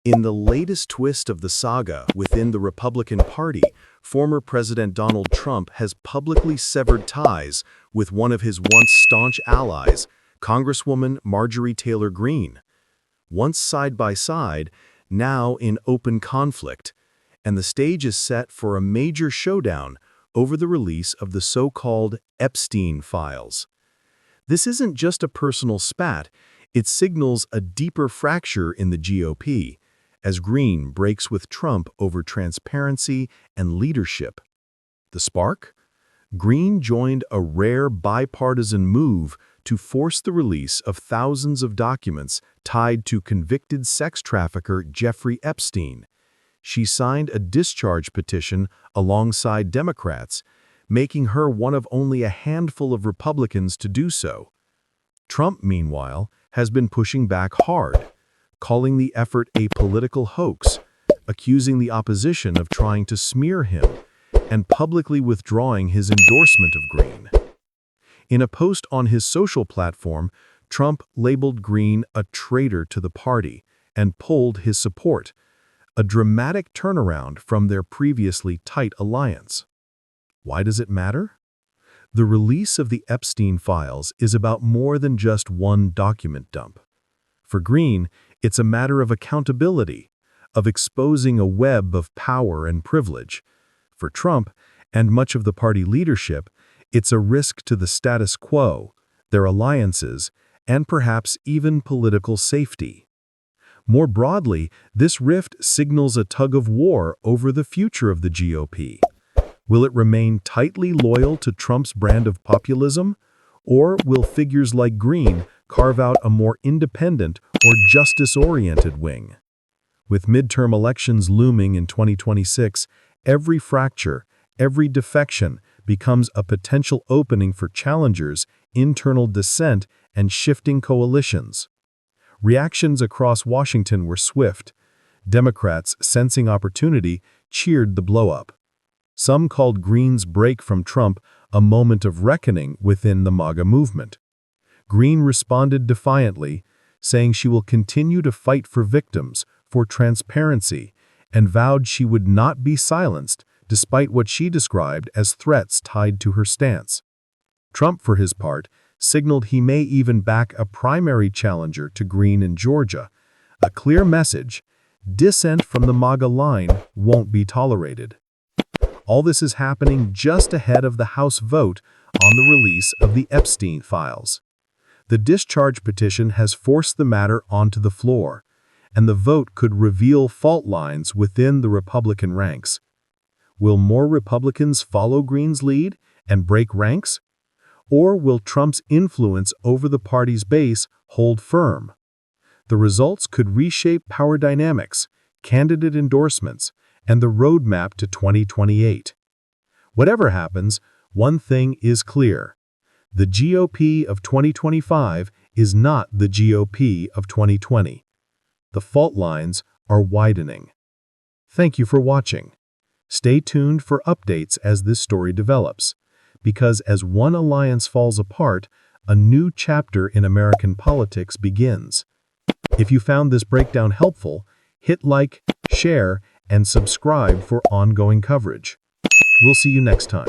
In the latest twist of the saga within the Republican Party, former President Donald Trump has publicly severed ties with one of his once staunch allies, Congresswoman Marjorie TaylorGreene. Once side by side, now in open conflict, and the stage is set for a major showdown over the release of the so-called Epstein files. This isn't just a personal spat, it signals a deeper fracture in the GOP, as Greene breaks with Trump over transparency and leadership. The spark? Greene joined a rare bipartisan move to force the release of thousands of documents tied to convicted sex trafficker Jeffrey Epstein. She signed a discharge petition alongside Democrats, making her one of only a handful of Republicans to do so. Trump, meanwhile, has been pushing back hard, calling the effort a political hoax, accusing the opposition of trying to smear him, and publicly withdrawing his endorsement of Greene. In a post on his social platform, Trump labeled Greene a traitor to the party and pulled his support, a dramatic turnaround from their previously tight alliance. Why does it matter? The release of the Epstein files is about more than just one document dump. For Greene, it's a matter of accountability, of exposing a web of power and privilege. For Trump, and much of the party leadership, it's a risk to the status quo, their alliances, and perhaps even political safety. More broadly, this rift signals a tug-of-war over the future of the GOP. Will it remain tightly loyal to Trump's brand of populism, or will figures like Greene carve out a more independent or justice-oriented wing? With midterm elections looming in 2026, every fracture, every defection becomes a potential opening for challengers, internal dissent, and shifting coalitions. Reactions across Washington were swift. Democrats, sensing opportunity, cheered the blow-up. Some called Greene's break from Trump a moment of reckoning within the MAGA movement. Greene responded defiantly, saying she will continue to fight for victims, for transparency, and vowed she would not be silenced despite what she described as threats tied to her stance. Trump, for his part, signaled he may even back a primary challenger to Greene in Georgia, a clear message: dissent from the MAGA line won't be tolerated. All this is happening just ahead of the House vote on the release of the Epstein files. The discharge petition has forced the matter onto the floor, and the vote could reveal fault lines within the Republican ranks. Will more Republicans follow Greene's lead and break ranks? Or will Trump's influence over the party's base hold firm? The results could reshape power dynamics, candidate endorsements, and the roadmap to 2028. Whatever happens, one thing is clear: the GOP of 2025 is not the GOP of 2020. The fault lines are widening. Thank you for watching. Stay tuned for updates as this story develops, because as one alliance falls apart, a new chapter in American politics begins. If you found this breakdown helpful, hit like, share, and subscribe for ongoing coverage. We'll see you next time.